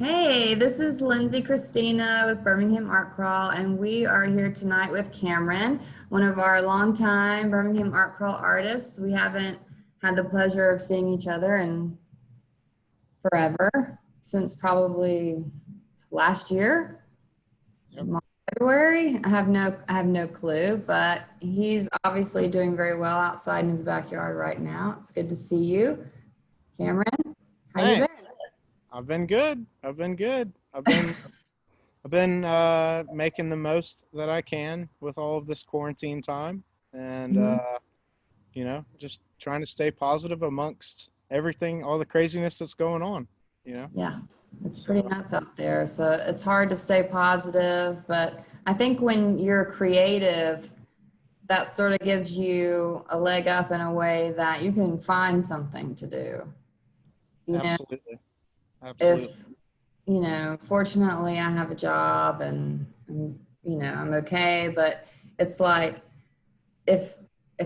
Hey, this is Lindsay Christina with Birmingham Art Crawl, and we are here tonight with Cameron, one of our longtime Birmingham Art Crawl artists. We haven't had the pleasure of seeing each other in forever, since probably last year, Yep. February. I have no clue, but he's obviously doing very well outside in his backyard right now. It's good to see you, Cameron. How you been? Thanks. I've been good. I've been good. I've been making the most that I can with all of this quarantine time, and Mhm. just trying to stay positive amongst everything, all the craziness that's going on. You know. Yeah, it's pretty So nuts out there. So it's hard to stay positive, but I think when you're creative, that sort of gives you a leg up in a way that you can find something to do. You know, absolutely, absolutely. if, fortunately I have a job and I'm okay, but it's like if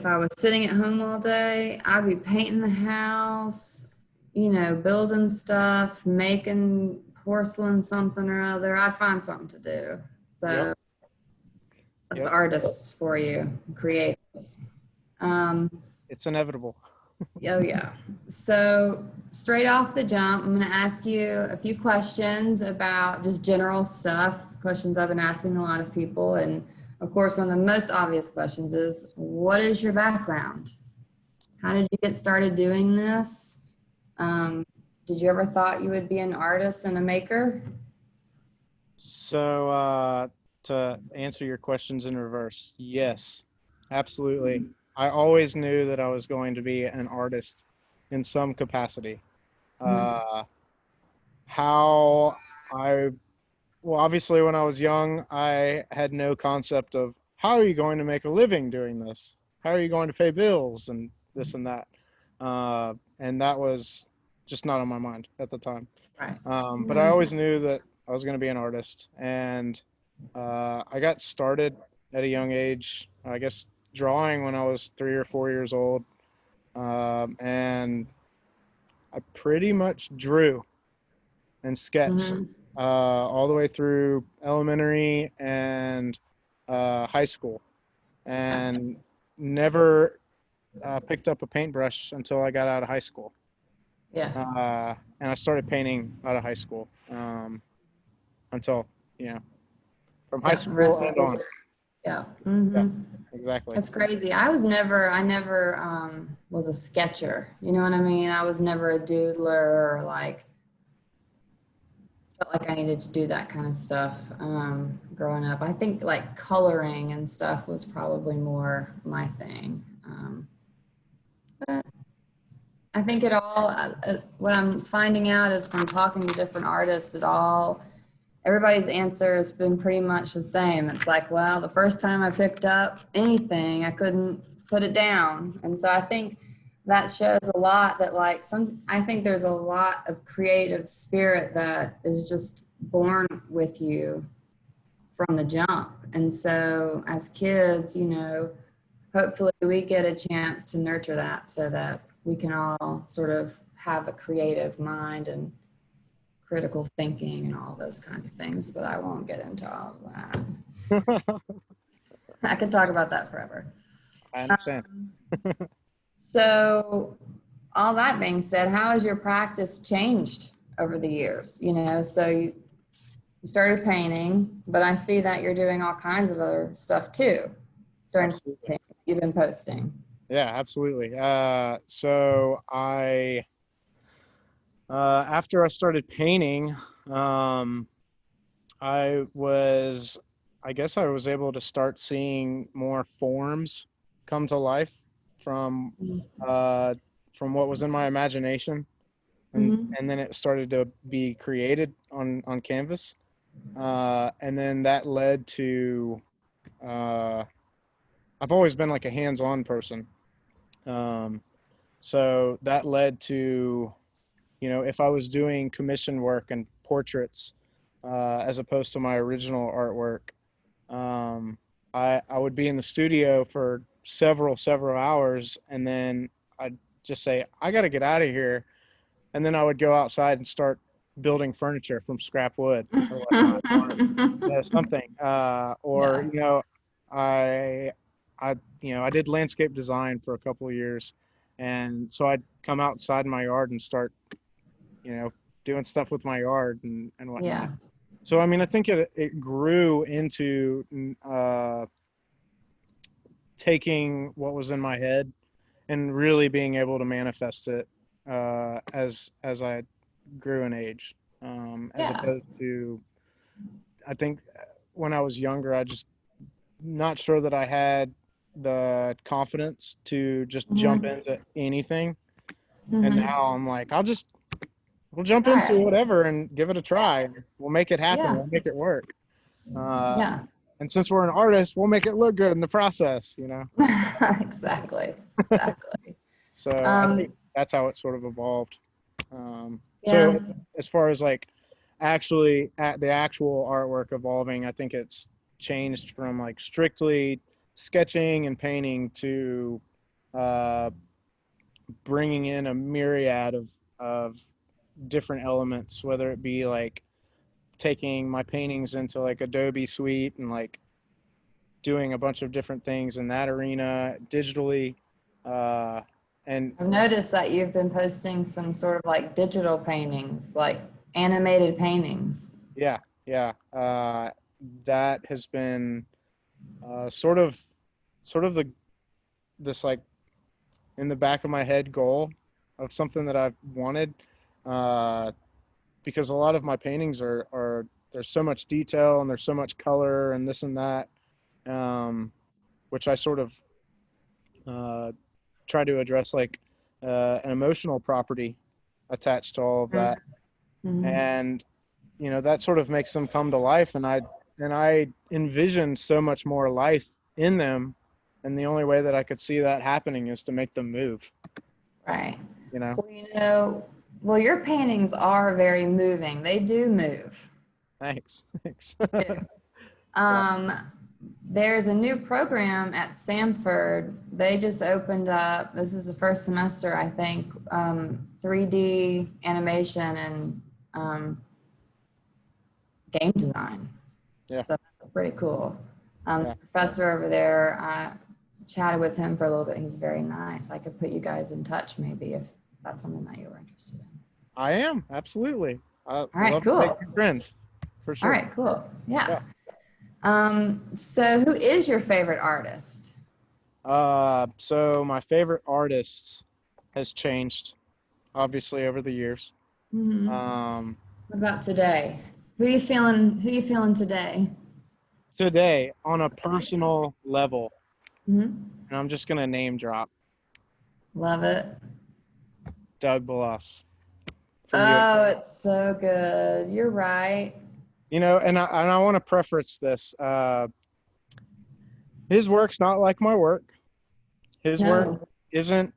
I was sitting at home all day, I'd be painting the house, building stuff, making porcelain something or other. I'd find something to do. Yep. So that's Yep. artists for you, creatives. Um, It's inevitable. oh yeah. So straight off the jump, I'm going to ask you a few questions about just general stuff, questions I've been asking a lot of people. And of course, one of the most obvious questions is, what is your background? How did you get started doing this? Um, did you ever thought you would be an artist and a maker? So to answer your questions in reverse, yes, absolutely. I always knew that I was going to be an artist in some capacity. Mhm. Uh, how I, well, obviously, when I was young, I had no concept of how are you going to make a living doing this? How are you going to pay bills and this and that? And that was just not on my mind at the time. Right. But I Yeah. always knew that I was going to be an artist. And I got started at a young age, I guess, drawing when I was 3 or 4 years old. And I pretty much drew and sketched Mhm. all the way through elementary and high school, Yeah. and never picked up a paintbrush until I got out of high school. Yeah. And I started painting out of high school until, you know, from high Yeah. The rest school is and on. history. Yeah. Yeah, Hmm. exactly. It's crazy. I never was a sketcher. You know what I mean? I was never a doodler or like felt like I needed to do that kind of stuff growing up. I think like coloring and stuff was probably more my thing. But I think what I'm finding out is from talking to different artists, everybody's answer has been pretty much the same. It's like, well, the first time I picked up anything, I couldn't put it down. And so I think that shows a lot that I think there's a lot of creative spirit that is just born with you from the jump. And so as kids, hopefully we get a chance to nurture that so that we can all sort of have a creative mind and critical thinking and all those kinds of things, but I won't get into all of that. I could talk about that forever. I understand. Um, so, all that being said, how has your practice changed over the years? So you started painting, but I see that you're doing all kinds of other stuff too during the Absolutely. painting you've been posting. Yeah, absolutely. After I started painting, um, I was, I guess I was able to start seeing more forms come to life from uh, from what was in my imagination, Mm-hmm. and then it started to be created on canvas, and then that led to uh, I've always been like a hands-on person, um, so that led to, if I was doing commission work and portraits as opposed to my original artwork. Um, I would be in the studio for several hours, and then I'd just say, I got to get out of here. And then I would go outside and start building furniture from scrap wood or whatnot, or something. Or Yeah. I I did landscape design for a couple of years, and so I'd come outside my yard and start you know doing stuff with my yard and whatnot. Yeah. So I mean, I think it grew into taking what was in my head and really being able to manifest it as I grew in age, as Yeah. opposed to I think when I was younger, I just not sure that I had the confidence to just jump Hmm. into anything. And Hmm. now I'm like, we'll jump All into right. whatever and give it a Yeah. try. We'll make it happen. Yeah. We'll make it work. Uh, Yeah. and since we're an artist, we'll make it look good in the process. Exactly. Exactly. So I think Um, that's how it sort of evolved. So yeah. as far as like actually at the actual artwork evolving, I think it's changed from like strictly sketching and painting to uh, bringing in a myriad of different elements, whether it be like taking my paintings into like Adobe Suite and like doing a bunch of different things in that arena digitally. Uh, and I've noticed that you've been posting some sort of like digital paintings, like animated paintings. yeah, yeah, that has been sort of the this like in the back of my head goal of something that I've wanted, uh, because a lot of my paintings are there's so much detail and there's so much color and this and that, um, which I sort of uh, try to address like an emotional property attached to all of that, Mm-hmm. and that sort of makes them come to life, and I envision so much more life in them, and the only way that I could see that happening is to make them move. Right. You know, Well, well, your paintings are very moving. They do move. thanks, thanks. They do. Yeah. Um, there's a new program at Samford. They just opened up, this is the first semester, I think, 3D animation and game design. Yeah, So that's pretty cool. yeah. The professor over there, I chatted with him for a little bit. He's very nice. I could put you guys in touch maybe if that's something that you were interested in. I am absolutely. I All right, love to cool. make new friends, for All sure. right, cool. Yeah. Yeah. So who is your favorite artist? So my favorite artist has changed, obviously, over the years. Hmm. Um, What about today? Who you feeling today? Today, on a personal level, Hmm. and I'm just gonna name drop Love it. Doug Blas from you. Oh, it's so good. You're right. And I want to preface this. His work's not like my work. His work No. isn't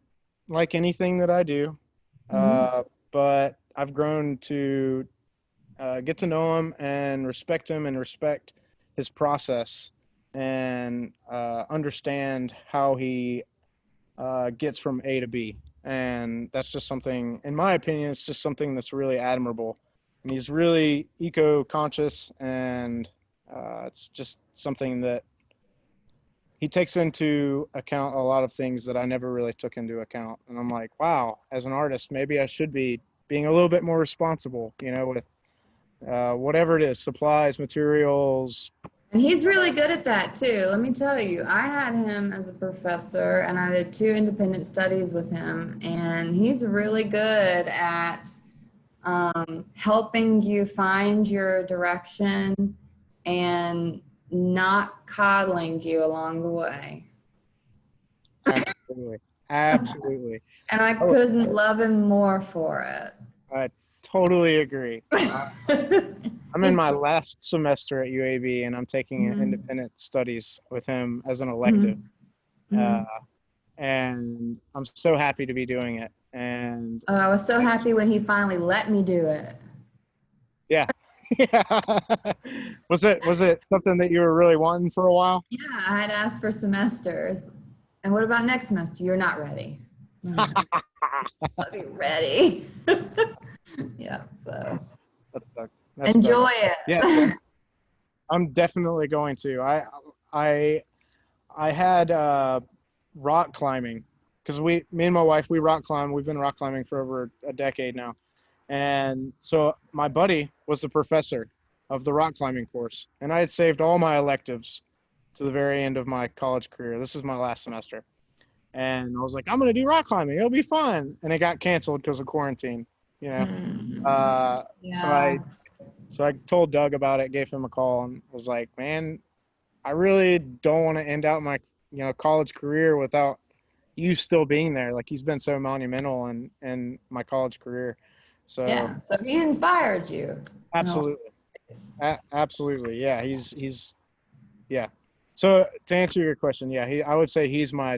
like anything that I do. Hmm. Uh, but I've grown to get to know him and respect him and respect his process and understand how he gets from A to B. And that's just something, in my opinion, it's just something that's really admirable. And he's really eco conscious, and it's just something that he takes into account a lot of things that I never really took into account. And I'm like, wow, as an artist, maybe I should be being a little bit more responsible, with whatever it is, supplies, materials. And he's really good at that too. Let me tell you, I had him as a professor and I did 2 independent studies with him, and he's really good at helping you find your direction and not coddling you along the way. Absolutely. Absolutely. And I Oh, couldn't love him more for I totally agree. I'm in it. my last semester at UAB, and I'm taking Mhm, independent studies with him as an elective. mhm, Uh, mhm. and I'm so happy to be doing it. And Oh, I was so happy when he finally let me do it. yeah. Yeah. Was it something that you were really wanting for a while? Yeah, I had asked for semesters. And what about next semester? You're not ready. No, no, I'll be ready. Yeah, so. That's Doug. Enjoy Yeah, it. I'm definitely going to. I I had rock climbing because me and my wife, we rock climb. We've been rock climbing for over a decade now. And so my buddy was the professor of the rock climbing course, and I had saved all my electives to the very end of my college career. This is my last semester. And I was like, I'm going to do rock climbing. It'll be fun. And it got canceled because of quarantine, you know. Mm, So I yeah. so I told Doug about it, gave him a call, and was like, man, I really don't want to end out my college career without you still being there. Like he's been so monumental in my college career. So Yeah. So he inspired you in a lot absolutely, of ways. absolutely, yeah. He's yeah. So to answer your question, yeah, I would say he's my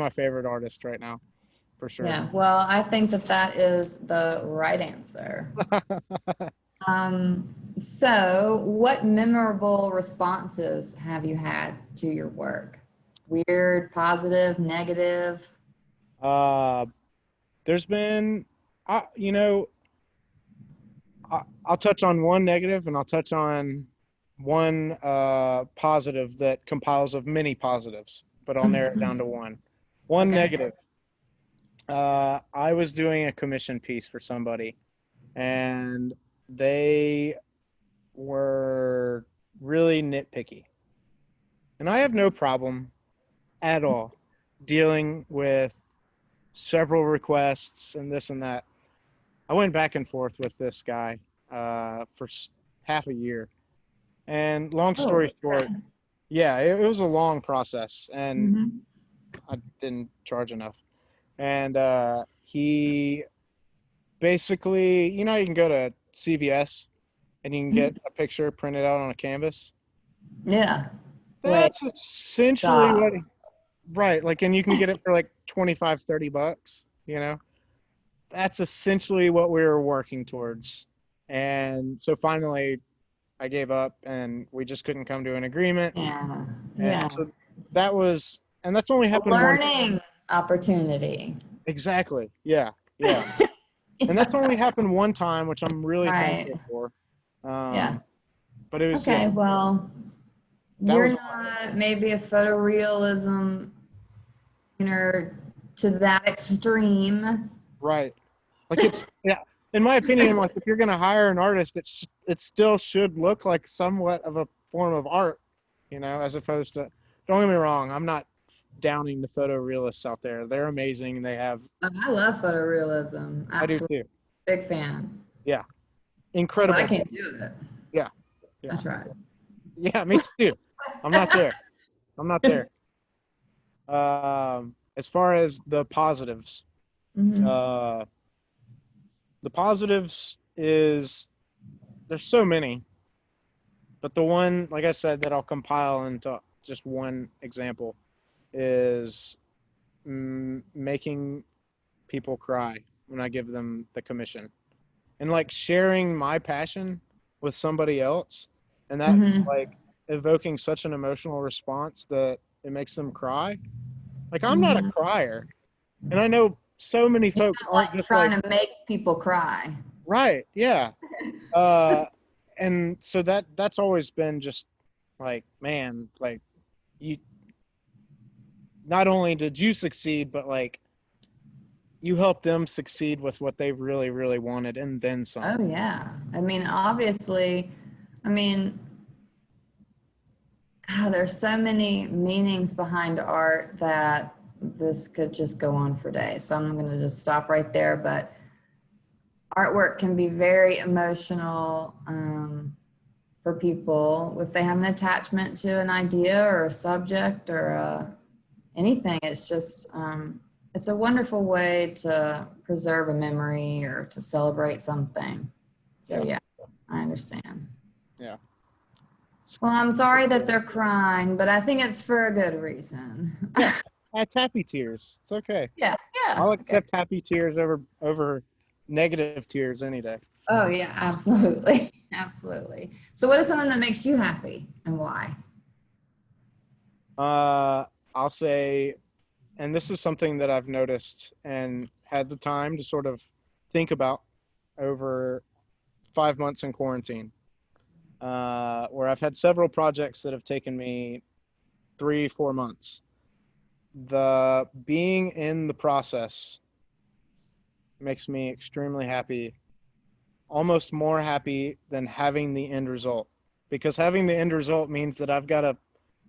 favorite artist right now for sure. Yeah. Well, I think that that is the right answer. So what memorable responses have you had to your work? Weird, positive, negative? uh, there's been, I you know, I'll touch on one negative and I'll touch on one positive that compiles of many positives, but I'll narrow it down Mhm. to one. One Okay. negative. I was doing a commission piece for somebody, and they were really nitpicky. And I have no problem at all dealing with several requests and this and that. I went back and forth with this guy for half a year. And long Oh, story short, yeah, it was a long process, and mhm. I didn't charge enough. And he basically, you can go to CVS and you can get a picture printed out on a canvas. Yeah. Wait, That's essentially stop. right. Like, and you can get it for like 25, $30. That's essentially what we were working towards. And so finally, I gave up and we just couldn't come to an agreement. Yeah. And Yeah. so and that's only A happened one time. learning opportunity. Exactly. Yeah. Yeah. And Yeah. that's only happened one time, which I'm really Right. thankful for. Yeah. But it was, yeah, Okay. Well, that you're was not maybe a photorealism, to that extreme. right. Like yeah, in my opinion, like if you're going to hire an artist, it still should look like somewhat of a form of art, as opposed to, don't get me wrong, I'm not downing the photorealists out there. They're amazing. And I love photorealism. I do Absolutely. too. Big fan. Yeah. But I Incredible. can't do it. Yeah. I Yeah. tried. Yeah. Me too. I'm not there. I'm not there. As far as Hmm. uh, the positives is there's so many, but the one, like I said, that I'll compile into just one example is making people cry when I give them the commission, and like sharing my passion with somebody else, and that Hmm. like evoking such an emotional response that it makes them cry. Like I'm not a Hmm. crier, and I know so many You're folks not aren't like just like trying to make people cry. right, yeah. Uh, and so that's always been just like, man, like you not only did you succeed, but like you helped them succeed with what they really, really wanted and then some. Oh yeah. I mean, obviously, I mean, God, there's so many meanings behind art that this could just go on for days. So I'm going to just stop right there. But artwork can be very emotional for people if they have an attachment to an idea or a subject or anything. It's just, it's a wonderful way to preserve a memory or to celebrate something. So Yeah, yeah, I understand. yeah. Well, I'm sorry that they're crying, but I think it's for a good reason. Yeah, that's happy tears. It's okay. Yeah, yeah. I'll Okay. accept happy tears over negative tears any day. Oh, yeah, absolutely. Absolutely. So, what is something that makes you happy and why? Uh, I'll say, and this is something that I've noticed and had the time to sort of think about over 5 months in quarantine, where I've had several projects that have taken me 3, 4 months. The being in the process makes me extremely happy, almost more happy than having the end result. Because having the end result means that I've got to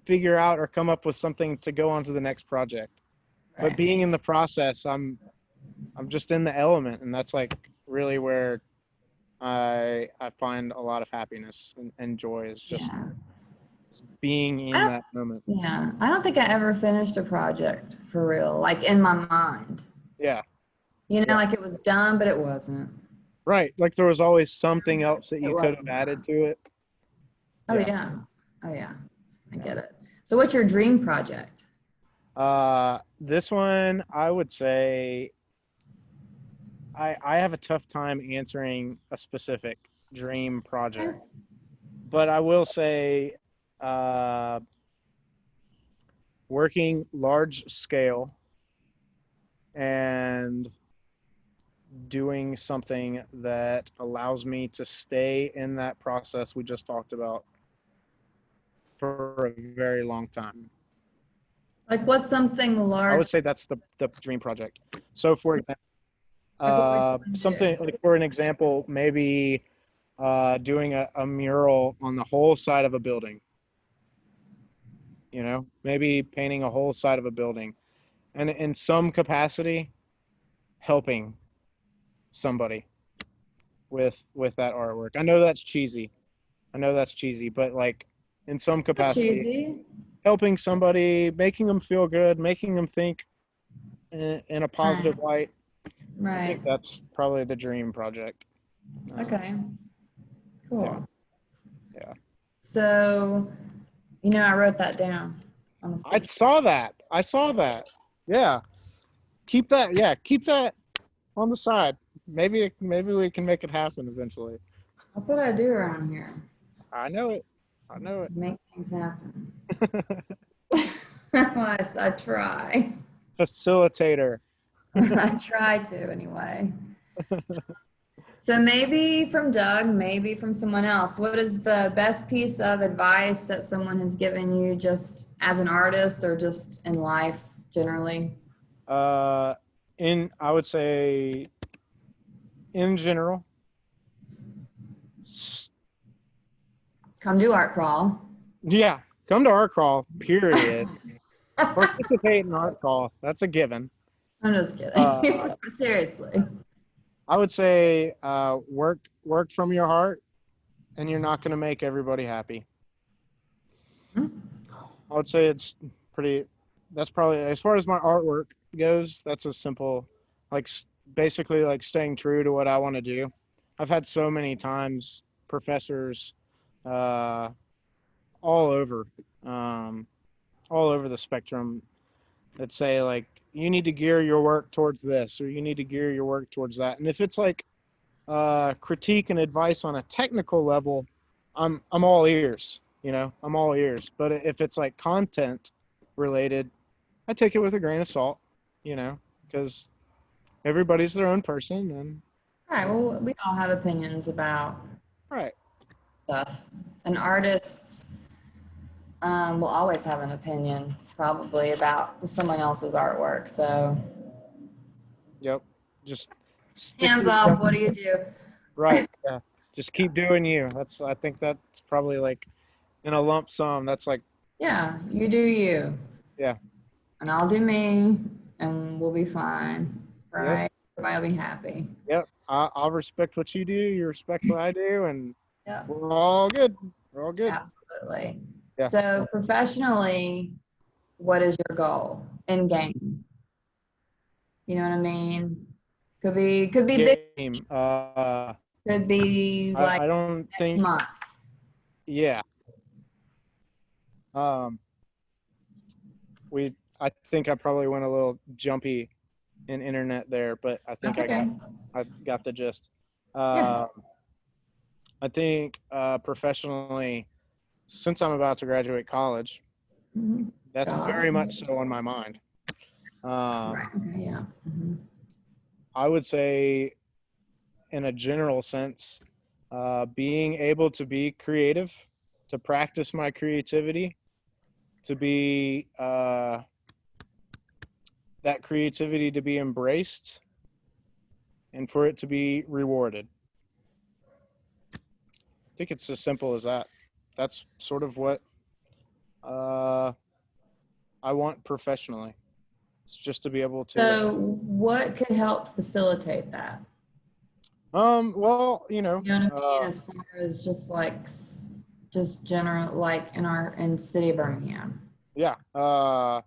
figure out or come up with something to go on to the next project. But Right. being in the process, I'm just in the element, and that's like really where I find a lot of happiness and joy is just Yeah. being I in don't, that moment. yeah. I don't think I ever finished a project for real, like in my mind. Yeah, You know, yeah, like it was done, but it wasn't. right. Like there was always something else that It you could have wasn't added done. to it. Oh Yeah, yeah. Oh yeah. I yeah. get it. So what's your dream project? This one I would say I have a tough time answering a specific dream Okay. project, but I will say, uh, working large scale and doing something that allows me to stay in that process we just talked about for a very long time. Like what's something I would large? say that's the dream project. So for example, Like what would you want to do? something like for an example, maybe doing a mural on the whole side of a building, maybe painting a whole side of a building and in some capacity helping somebody with that artwork. I know that's cheesy, but like in some That's capacity cheesy. helping somebody, making them feel good, making them think in a Right. positive light. I Right. think that's probably the dream project. Okay. Yeah, Cool. yeah. So, I wrote that down on the I sticky. saw that. I saw that. Yeah. Keep that. Yeah, keep that on the side. Maybe we can make it happen eventually. That's what I do around here. I know it. I know Make things happen. it. I try. Facilitator. I try to anyway. So maybe from Doug, maybe from someone else. What is the best piece of advice that someone has given you just as an artist or just in life generally? Uh, I would say in general, Come do art crawl. yeah, come to art crawl, period. Participate in art crawl. That's a given. I'm just kidding. Uh, Seriously. I would say work from your heart, and you're not going to make everybody happy. Hmm? I would say it's pretty. That's probably as far as my artwork goes. That's a simple, like basically like staying true to what I want to do. I've had so many times professors, uh, all over, um, all over the spectrum that say like you need to gear your work towards this or you need to gear your work towards that. And if it's like critique and advice on a technical level, I'm all ears. I'm all ears. But if it's like content related, I take it with a grain of salt. Because everybody's their own person, and All right. Well, we all have opinions about right. stuff. And artists will always have an opinion, probably, about someone else's artwork. So, Yep. Just stick to hands your off. guns. What do you do? Right. Yeah. Just keep doing you. I think that's probably like in a lump sum. That's like, Yeah, you do you, yeah. and I'll do me, and we'll be fine. Yep. Right? Everybody will be happy. Yep. I'll respect what you do. You respect what I do, and Yeah, we're all good. We're all good. absolutely. Yeah. So, professionally, what is your goal in game? You know what I mean? Could be big, Game. could be like I don't next think. month. Yeah. Um. I think I probably went a little jumpy in internet there, but I think That's okay. I got the gist. Yeah. Uh, I think professionally, since I'm about to graduate college, Mhm. that's God. very much so on my mind. Right. Um, Okay. Yeah. I would say, in a general sense, being able to be creative, to practice my creativity, to be that creativity to be embraced, and for it to be rewarded. I think it's as simple as that. That's sort of what I want professionally. It's just to be able to. So what could help facilitate that? Well, You know what I mean? As far as just like, just general, like in city of Birmingham. yeah. I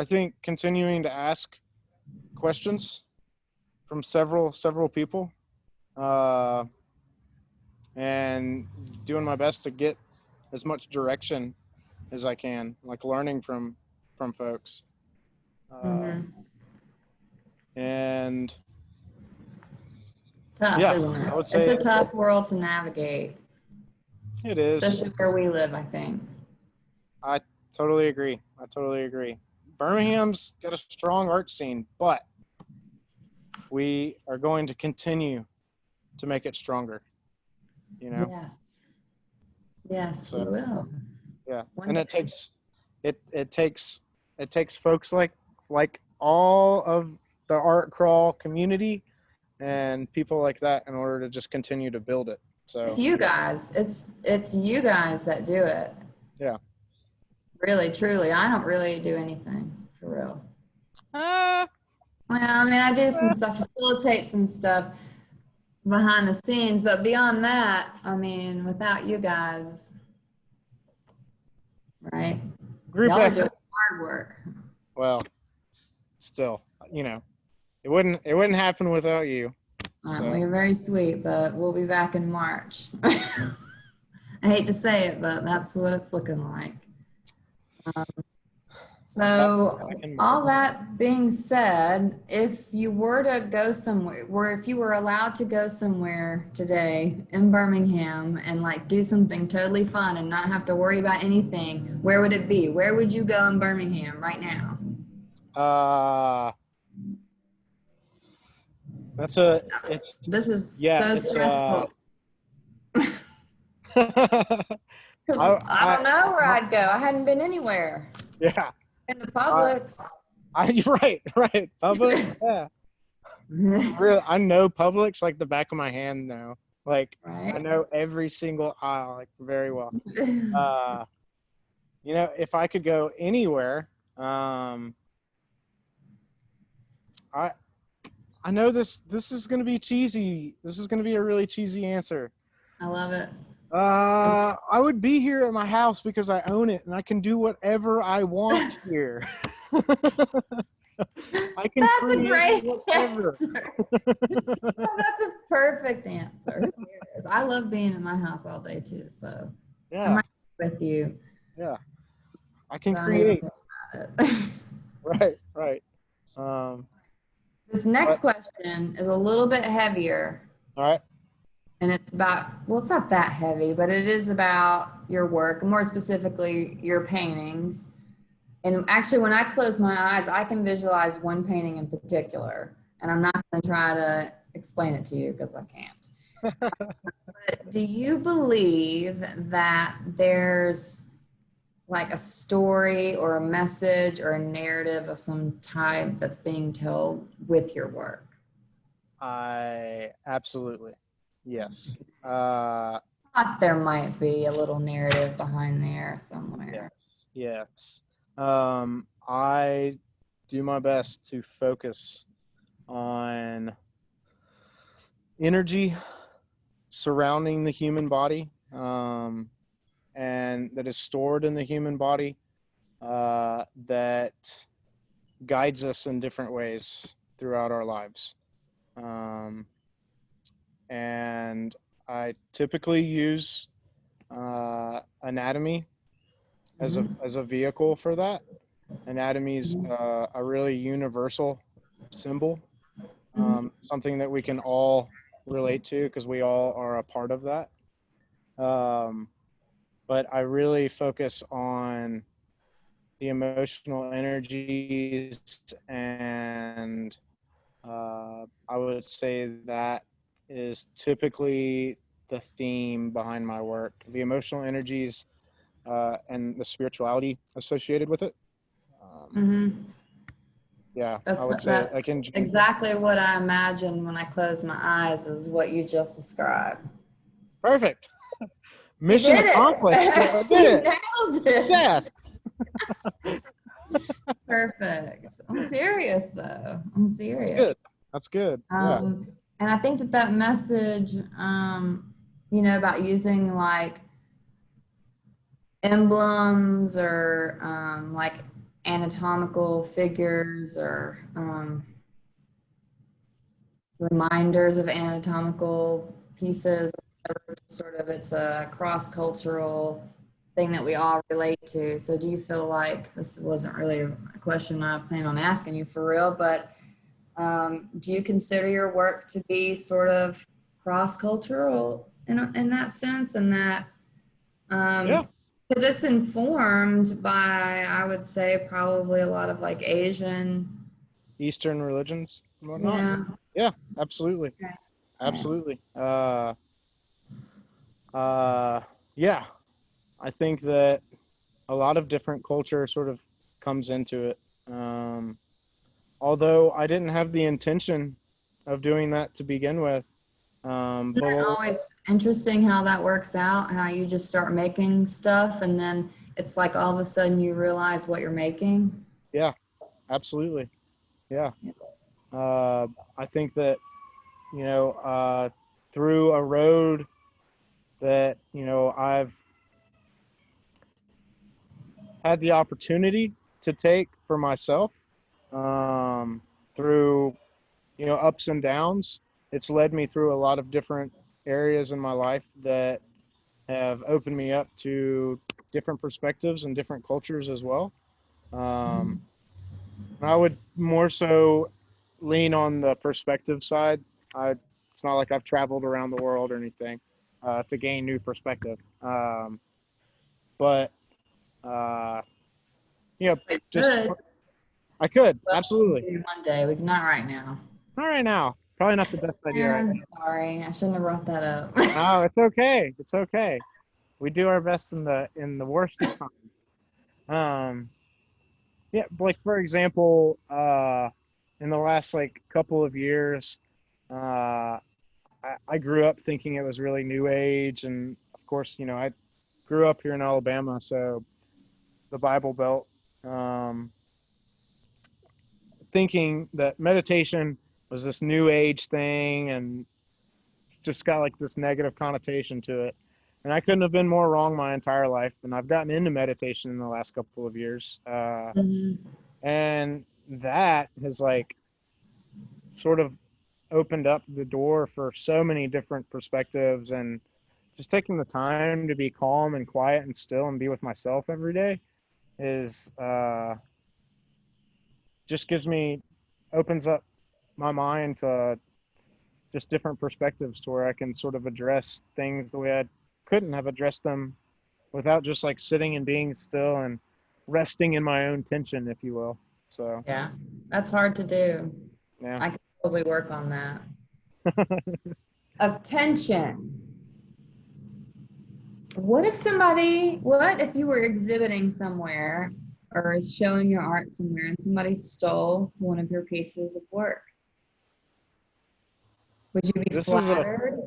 think continuing to ask questions from several people, uh, and doing my best to get as much direction as I can, like learning from folks. Uh, Mm-hmm. and It's tough, yeah, isn't I it? would It's say a tough world to navigate, it is. especially where we live, I think. I totally agree. I totally agree. Birmingham's got a strong art scene, but we are going to continue to make it stronger. You know, Yes. Yes, we so will. yeah, One and day. it takes folks like all of the art crawl community and people like that in order to just continue to build it. It's So you guys. It's you guys that do it. yeah. Really, truly. I don't really do anything for real. Uh, Well, I mean, I do some stuff, facilitate some stuff behind the scenes, but beyond that, I mean, without you guys, right? group Y'all are doing effort. hard work. Well, still, it wouldn't happen without you. Well, So you're very sweet, but we'll be back in March. I hate to say it, but that's what it's looking like. So, back in March. all that being said, if you were to go somewhere, or if you were allowed to go somewhere today in Birmingham and like do something totally fun and not have to worry about anything, where would it be? Where would you go in Birmingham right now? Uh, that's a it's This is yeah so it's stressful I because I I don't know where I'd go. I hadn't been anywhere yeah in the I Publix. right Publix, yeah. Real, I know Publix like the back of my hand now. Like I Right? know every single aisle like very well. Uh, if I could go anywhere, I I know this is gonna be cheesy. This is gonna be a really cheesy answer. I love it. I would be here at my house because I own it and I can do whatever I want here. I can That's a create great whatever. answer. Oh, that's a perfect answer. Serious. I love being in my house all day too, so I'm Yeah, right with you. yeah. I can Don't even create. worry about it. Right, right. Um, This next but question is a little bit heavier, all right. and it's about, well, it's not that heavy, but it is about your work, more specifically your paintings. And actually, when I close my eyes, I can visualize one painting in particular, and I'm not going to try to explain it to you because I can't. But do you believe that there's like a story or a message or a narrative of some type that's being told with your work? I absolutely. Yes. Thought there might be a little narrative behind there somewhere. Yes. Yes. I do my best to focus on energy surrounding the human body, and that is stored in the human body, that guides us in different ways throughout our lives. Um, and I typically use anatomy as a Mhm. as a vehicle for that. Anatomy is a really universal symbol, something that we can all relate to because we all are a part of that. Um, but I really focus on the emotional energies, and I would say that is typically the theme behind my work, the emotional energies and the spirituality associated with it. Um, Hmm. yeah, I That's would say like that's in general. exactly what I imagine when I close my eyes is what you just described. Perfect. You Mission did accomplished. I it. did You it. nailed it. Success. Perfect. I'm serious though. I'm That's serious. good. That's good. Yeah. Um, and I think that that message, about using like emblems or like anatomical figures or reminders of anatomical pieces, sort of it's a cross-cultural thing that we all relate to. So do you feel like this wasn't really a question I plan on asking you for real, but do you consider your work to be sort of cross-cultural in that sense, and that Yeah. because it's informed by, I would say, probably a lot of like Asian, Eastern religions and whatnot. yeah, Yeah, absolutely. yeah. Absolutely. Uh, yeah, I think that a lot of different culture sort of comes into it. Um, Although I didn't have the intention of doing that to begin with. Isn't it But always interesting how that works out? How you just start making stuff and then it's like all of a sudden you realize what you're making. yeah, absolutely. Yeah. Uh, I think that, you know, through a road that, I've had the opportunity to take for myself, um, through, ups and downs, it's led me through a lot of different areas in my life that have opened me up to different perspectives and different cultures as well. Um, I would more so lean on the perspective side. It's not like I've traveled around the world or anything to gain new perspective. But uh, yeah, But just good. I could But absolutely. maybe one day, we not right now. Not right now. Probably not the best idea Yeah, right I'm sorry. I shouldn't have brought that up. now. Oh, it's okay. It's okay. We do our best in the worst of times. Um, yeah, like for example, in the last like couple of years, I grew up thinking it was really new age, and of course, I grew up here in Alabama, so the Bible Belt, um, thinking that meditation was this new age thing, and just got like this negative connotation to it. And I couldn't have been more wrong my entire life. And I've gotten into meditation in the last couple of years, Mhm. and that has like sort of opened up the door for so many different perspectives, and just taking the time to be calm and quiet and still and be with myself every day is just gives me opens up my mind to just different perspectives to where I can sort of address things the way I couldn't have addressed them without just like sitting and being still and resting in my own tension, if you will. So Yeah, that's hard to do. yeah. I could probably work on that. Of tension. What if you were exhibiting somewhere or showing your art somewhere and somebody stole one of your pieces of work? Would you be This is a flattered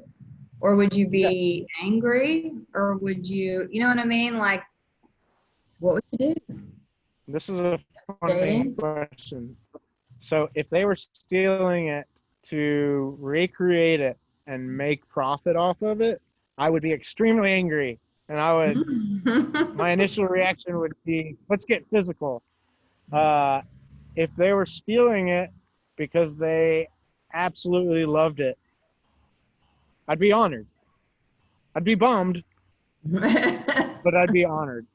or would you yeah, be angry or would you know what I mean? Like, what would you do? this is a funny Dating? question. So if they were stealing it to recreate it and make profit off of it, I would be extremely angry. And my initial reaction would be, let's get physical. Uh, if they were stealing it because they absolutely loved it, I'd be honored. I'd be bummed, but I'd be honored.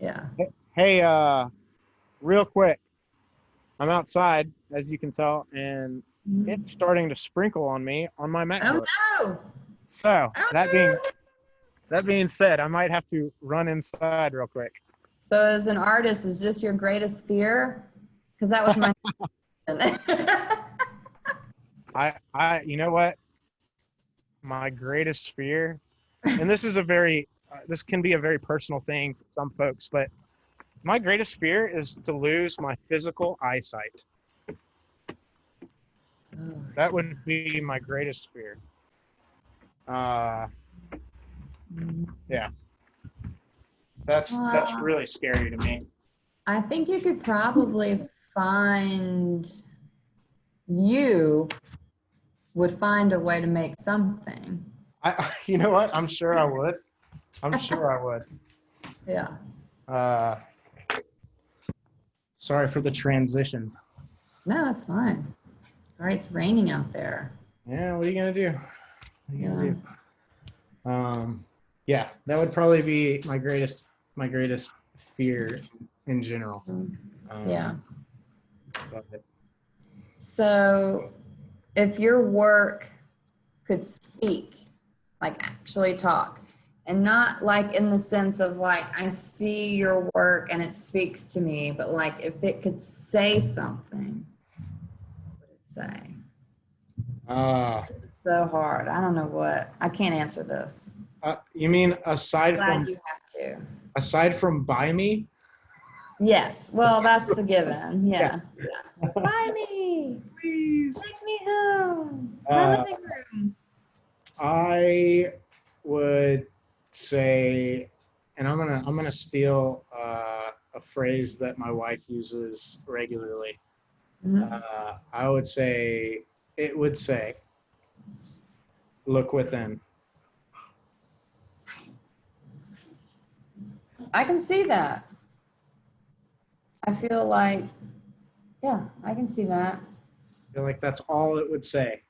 Yeah. Hey, real quick, I'm outside, as you can tell, and it's starting to sprinkle on me on my Oh MacBook. no. So Oh that being no. that being said, I might have to run inside real quick. So as an artist, is this your greatest fear? Because that was my You know what? My greatest fear, and this is a very, this can be a very personal thing for some folks, but my greatest fear is to lose my physical eyesight. Oh, That would be my greatest fear. Uh, yeah, that's uh, really scary to me. I think you could probably find you would find a way to make something. You know what? I'm sure I would. I'm sure I would. Yeah. Uh, sorry for the transition. No, it's fine. Sorry, it's raining out there. Yeah, what are you gonna do? What are you Yeah. gonna do? Yeah, that would probably be my greatest fear in general. Yeah. But So if your work could speak, like actually talk, and not like in the sense of like I see your work and it speaks to me, but like if it could say something, what would it say? uh, This is so hard. I don't know what. I can't answer this. you mean aside Glad from you have to. aside from buy me? Yes. Well, that's the given. Yeah. Yeah. Buy me. Please. Take me home. My Uh, living room. I would say, and I'm gonna steal a phrase that my wife uses regularly. Mhm. I would say it would say, "Look within." I can see that. I feel like, yeah, I can see that. I feel like that's all it would say.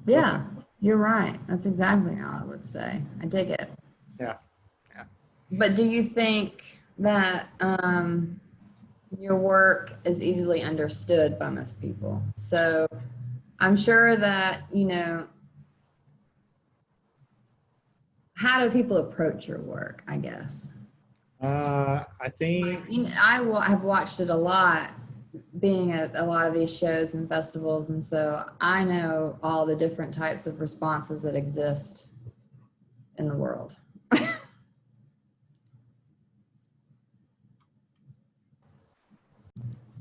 Look. Yeah, you're right. That's exactly how I would say. I dig it. Yeah. Yeah. But do you think that your work is easily understood by most people? So I'm sure that, how do people approach your work, I guess? I think. I've watched it a lot being at a lot of these shows and festivals, and so I know all the different types of responses that exist in the world.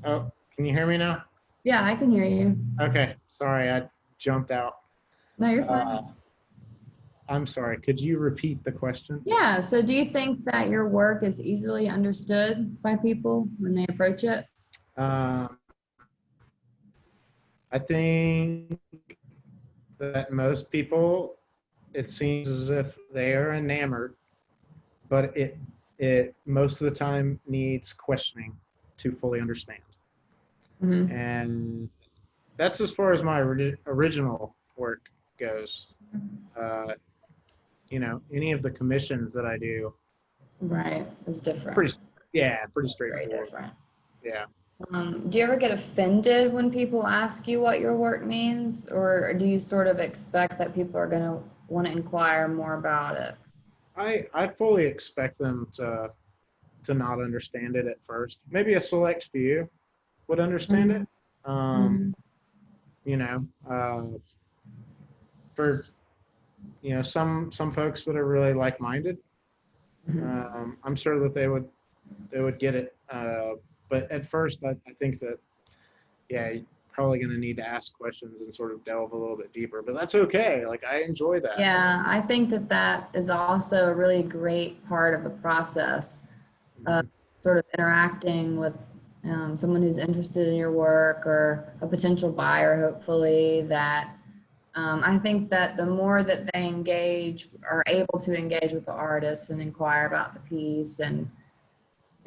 Oh, can you hear me now? Yeah, I can hear you. Okay. Sorry, I jumped out. No, you're Uh, fine. I'm sorry. Could you repeat the question? Yeah, so do you think that your work is easily understood by people when they approach it? Um, I think that most people, it seems as if they are enamored, but it most of the time needs questioning to fully understand. Hmm. And that's as far as my original work goes. Uh, any of the commissions that I do, Right, it's different. pretty, yeah, pretty Very straightforward. different. Yeah. Do you ever get offended when people ask you what your work means, or do you sort of expect that people are going to want to inquire more about it? I fully expect them to not understand it at first. Maybe a select few would understand Hmm. it. Um, Hmm. you know, uh, for some folks that are really like-minded, Hmm. I'm sure that they would get it. But at first, I think that yeah, you're probably going to need to ask questions and sort of delve a little bit deeper. But that's okay. Like I enjoy that. Yeah, I think that that is also a really great part of the process, uh, Mhm. sort of interacting with someone who's interested in your work or a potential buyer, hopefully, that I think that the more that they engage, are able to engage with the artist and inquire about the piece, and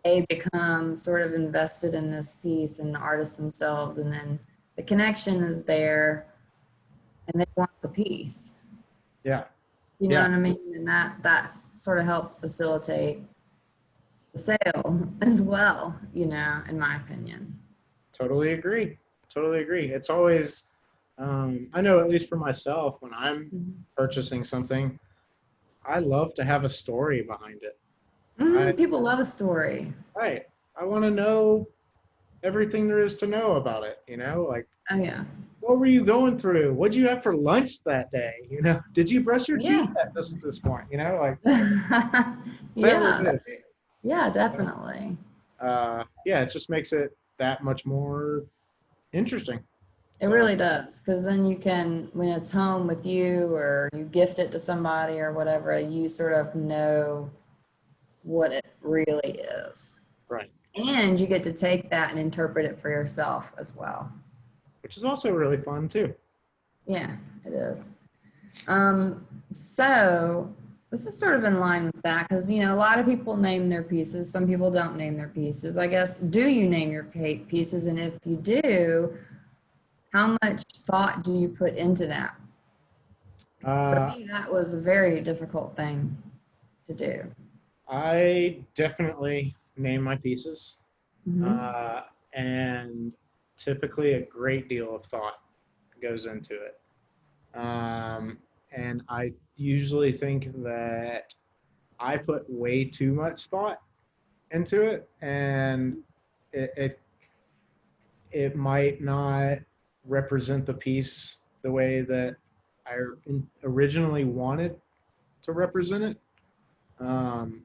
they become sort of invested in this piece and the artist themselves, and then the connection is there and they want the piece. Yeah, You know yeah, what I mean? And that sort of helps facilitate the sale as well, in my opinion. totally agree. Totally agree. It's always, I know at least for myself, when I'm Mhm. purchasing something, I love to have a story behind it. I, Mhm, people love a story. I want to know everything there is to know about it. Like Oh yeah. what were you going through? What'd you have for lunch that day? You know, did you brush your teeth Yeah. at this morning? You know, like whatever Yeah. it is. Yeah, definitely. Yeah, it just makes it that much more interesting. It So really does, because then you can, when it's home with you or you gift it to somebody or whatever, you sort of know what it really is. right, And you get to take that and interpret it for yourself as well. which is also really fun too. Yeah, it is. So this is sort of in line with that because, you know, a lot of people name their pieces. Some people don't name their pieces. I guess, do you name your pieces? And if you do, how much thought do you put into that? For Uh, me, that was a very difficult thing to do. I definitely name my pieces, Hmm. uh, and typically a great deal of thought goes into it. And I usually think that I put way too much thought into it, and it, it it might not represent the piece the way that I originally wanted to represent it. Um,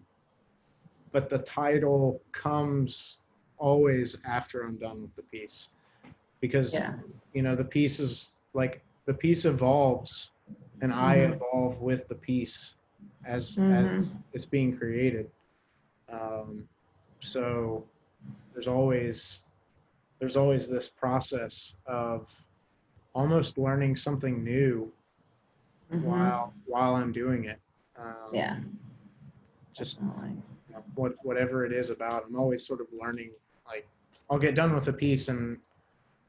but the title comes always after I'm done with the piece because Yeah. the piece is like the piece evolves and I Hmm. evolve with the piece as Hmm. it's being created. Um, so there's always there's always this process of almost learning something new Hmm. while I'm doing it. Yeah, Just definitely. whatever it is about, I'm always sort of learning. Like I'll get done with a piece and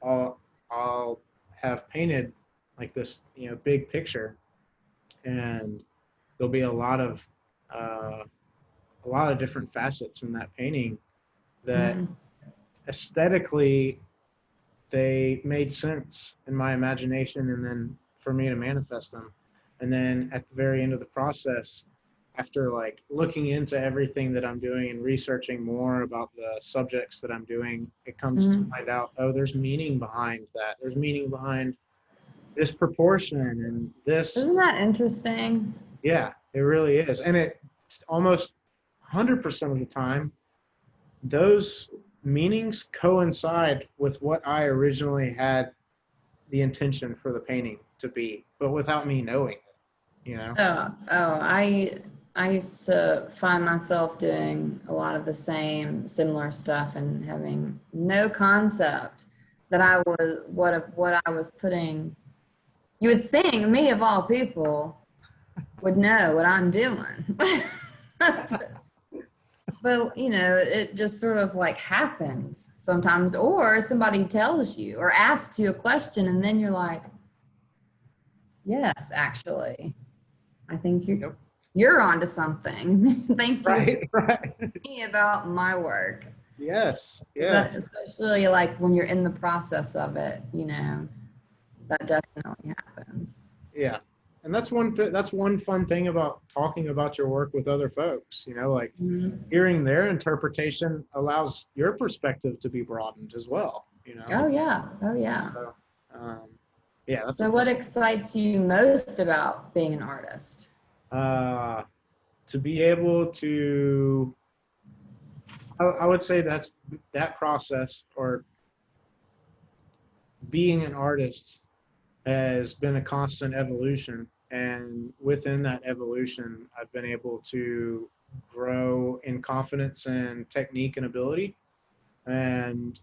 I'll I'll have painted like this big picture, and there'll be uh, a lot of different facets in that painting that Hmm. aesthetically they made sense in my imagination and then for me to manifest them. And then at the very end of the process, after like looking into everything that I'm doing and researching more about the subjects that I'm doing, it comes to Hmm. find out, oh, there's meaning behind that. There's meaning behind this proportion and this. Isn't that interesting? Yeah, it really is. And it's almost 100% of the time, those meanings coincide with what I originally had the intention for the painting to be, but without me knowing it. I used to find myself doing a lot of the same similar stuff and having no concept that I was what I was putting. You would think me of all people would know what I'm doing. But you know, it just sort of like happens sometimes, or somebody tells you or asks you a question, and then you're like, "Yes, actually, I think Yep. you're onto something. Thank you for Right, right. me about my work." Yes, That, yes. especially like when you're in the process of it, you know, that definitely happens. Yeah. And that's one fun thing about talking about your work with other folks, like Mhm. hearing their interpretation allows your perspective to be broadened as well. Oh yeah, oh yeah. So, um, yeah, that's a So, fun. what excites you most about being an artist? Uh, to be able to, I would say that process or being an artist has been a constant evolution. And within that evolution, I've been able to grow in confidence and technique and ability. And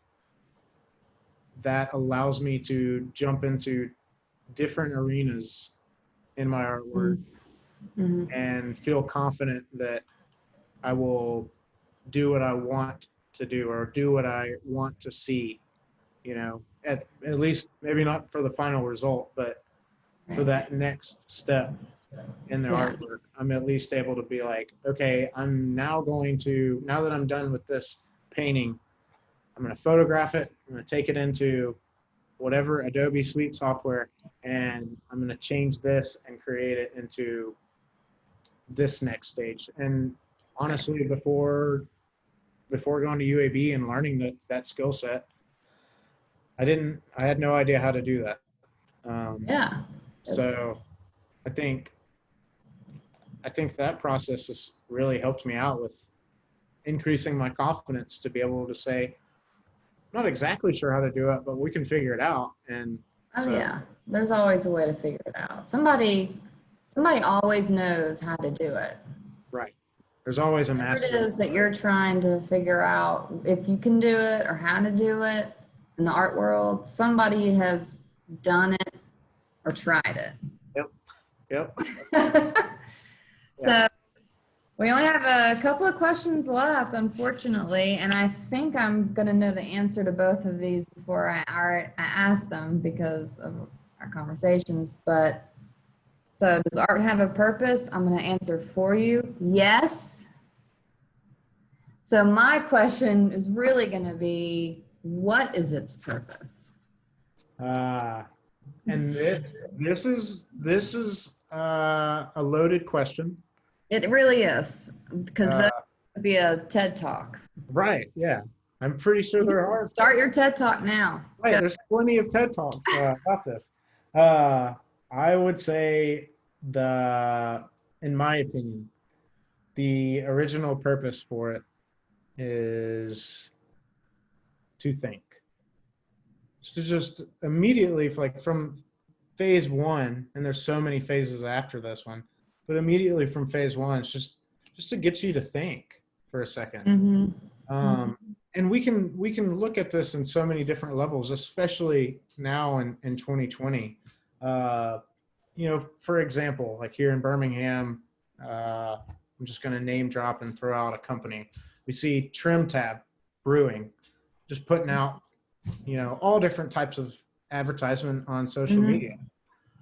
that allows me to jump into different arenas in my artwork Mm-hmm. and feel confident that I will do what I want to do or do what I want to see, at least maybe not for the final result, but for Right. that next step in their Yeah. artwork. I'm at least able to be like, okay, now that I'm done with this painting, I'm going to photograph it. I'm going to take it into whatever Adobe Suite software, and I'm going to change this and create it into this next stage. And Right. honestly, before going to UAB and learning that skill set, I had no idea how to do that. Yeah. So I think that process has really helped me out with increasing my confidence to be able to say, not exactly sure how to do it, but we can figure it out. And Oh so, yeah. There's always a way to figure it out. Somebody always knows how to do it. right. There's always a Whatever it master. is that you're trying to figure out if you can do it or how to do it in the art world, somebody has done it or tried it. Yep. So we only have a couple of questions left, unfortunately, and I think I'm going to know the answer to both of these before I ask them because of our conversations. But so, does art have a purpose? I'm going to answer for you. Yes. So my question is really going to be, what is its purpose? And this is a loaded question. It really is, because Uh, that would be a TED Talk. right. Yeah. I'm pretty sure there are. Start your TED Talk now. Right. There's plenty of TED Talks about this. I would say in my opinion, the original purpose for it is to think. So just immediately, like from phase one, and there's so many phases after this one, but immediately from phase one, it's just to get you to think for a second. Mm-hmm. And we can look at this in so many different levels, especially now in 2020. For example, like here in Birmingham, I'm just going to name drop and throw out a company. We see Trim Tab Brewing just putting out, all different types of advertisement on social media.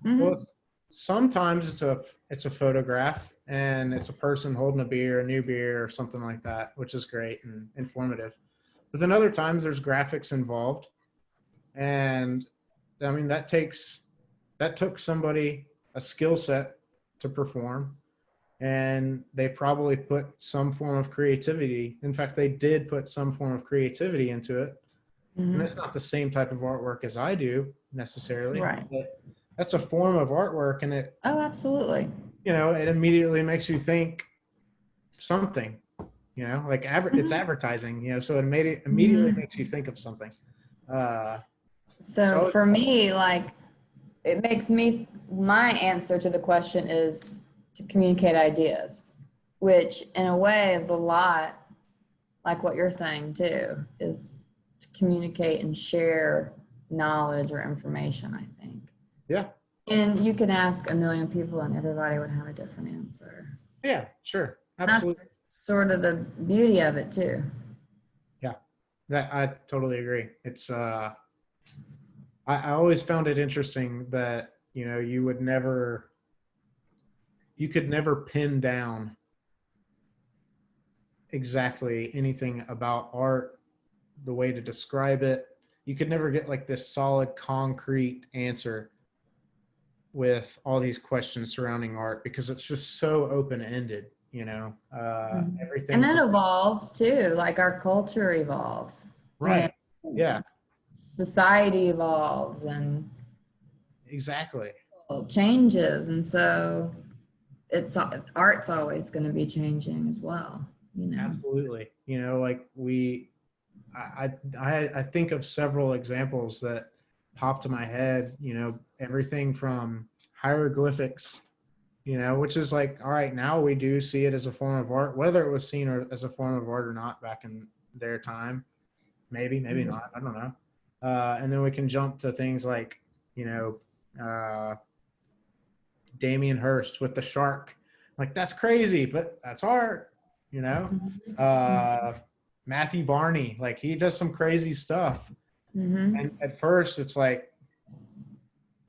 Well, sometimes it's a photograph and it's a person holding a new beer or something like that, which is great and informative. But then other times there's graphics involved, and I mean that took somebody a skill set to perform, and they probably put some form of creativity. In fact, they did put some form of creativity into it. And it's not the same type of artwork as I do necessarily. Right. But that's a form of artwork, and it, Oh, absolutely. it immediately makes you think something, like it's advertising, so it immediately makes you think of something. So for me, like, it makes my answer to the question is to communicate ideas, which in a way is a lot like what you're saying too, is to communicate and share knowledge or information, I think. Yeah. And you can ask a million people and everybody would have a different answer. Yeah, sure. Absolutely. That's sort of the beauty of it too. Yeah, that I totally agree. It's I always found it interesting that you could never pin down exactly anything about art, the way to describe it. You could never get like this solid concrete answer with all these questions surrounding art because it's just so open-ended. Everything. And it evolves too, like our culture evolves. Right. Yeah. Society evolves and exactly changes, and so art's always going to be changing as well. Absolutely. Like I think of several examples that pop to my head. Everything from hieroglyphics, which is like, all right, now we do see it as a form of art, whether it was seen as a form of art or not back in their time. Maybe not. I don't know. And then we can jump to things like, Damien Hirst with the shark. Like, that's crazy, but that's art, Matthew Barney, like he does some crazy stuff. And at first it's like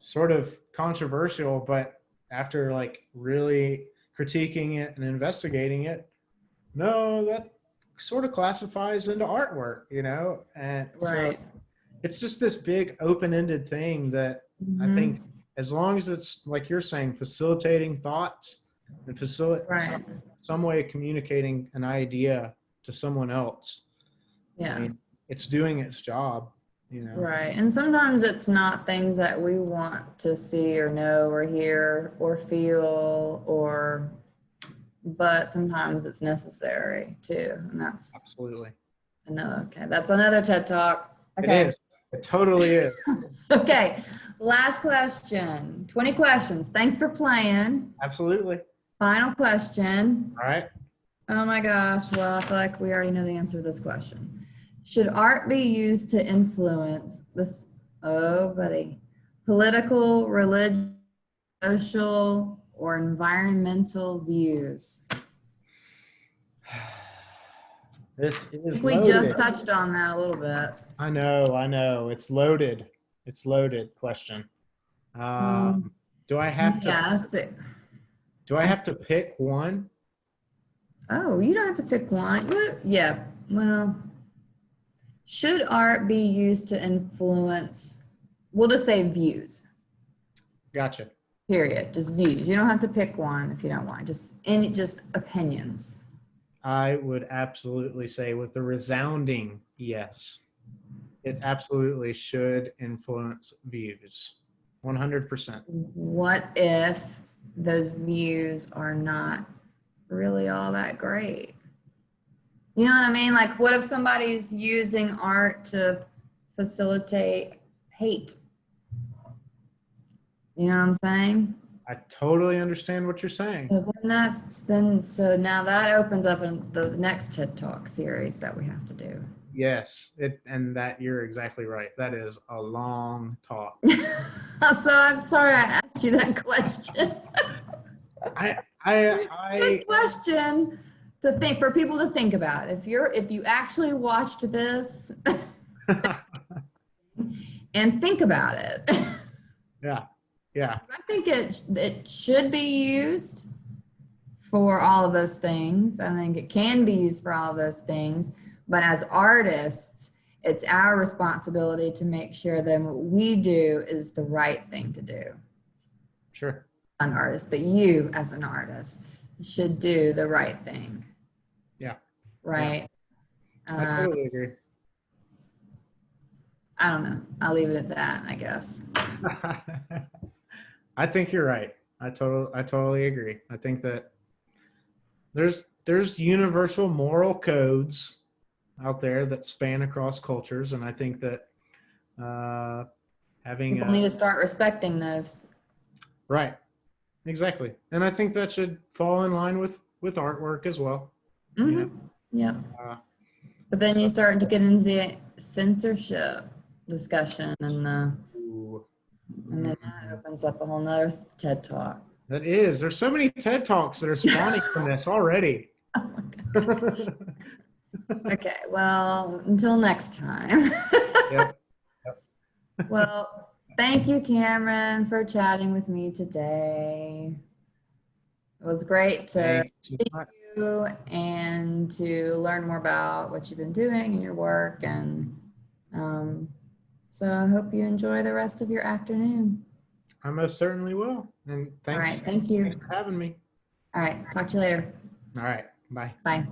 sort of controversial, but after like really critiquing it and investigating it, no, that sort of classifies into artwork, and Right. So it's just this big open-ended thing that I think as long as it's like you're saying, facilitating thoughts and some way of communicating an idea to someone else. Yeah. I mean, it's doing its job. you know. Right. And sometimes it's not things that we want to see or know or hear or feel but sometimes it's necessary too. And that's Absolutely. another, okay. That's another TED Talk. It Okay. is. It totally is. Okay. Last question. 20 questions. Thanks for playing. Absolutely. Final question. All right. Oh my gosh. Well, I feel like we already know the answer to this question. Should art be used to influence this, oh, buddy, political, religious, social, or environmental views? This I is think we just loaded. touched on that a little bit. I know. It's loaded. It's loaded question. Do I have to Yes. do I have to pick one? Oh, you don't have to pick one. Yeah. Well, should art be used to influence? We'll just say views. Gotcha. Period. Just views. You don't have to pick one if you don't want. Just opinions. I would absolutely say with a resounding yes. It absolutely should influence views. 100%. What if those views are not really all that great? You know what I mean? Like, what if somebody's using art to facilitate hate? You know what I'm saying? I totally understand what you're saying. So now that opens up in the next TED Talk series that we have to do. Yes, and that you're exactly right. That is a long talk. So I'm sorry I asked you that question. Good question to think for people to think about. If you actually watched this and think about it. Yeah. I think it should be used for all of those things. I think it can be used for all of those things. But as artists, it's our responsibility to make sure that what we do is the right thing to do. Sure. An artist, but you as an artist should do the right thing. Yeah. Right. I totally agree. I don't know. I'll leave it at that, I guess. I think you're right. I totally agree. I think that there's universal moral codes out there that span across cultures, and I think that having People need to start respecting those. right, exactly, and I think that should fall in line with artwork as well. Mm-hmm. You know? Yeah. But then you start to get into the censorship discussion, and then that opens up a whole nother TED Talk. That is. There's so many TED Talks that are spawning from this already. Oh my God. Okay, well, until next time. Yep. Well, thank you, Cameron, for chatting with me today. It was great to meet you and to learn more about what you've been doing and your work. And so I hope you enjoy the rest of your afternoon. I most certainly will. And thanks. All right, thank you. Thanks for having me. All right, talk to you later. All right. Bye. Bye.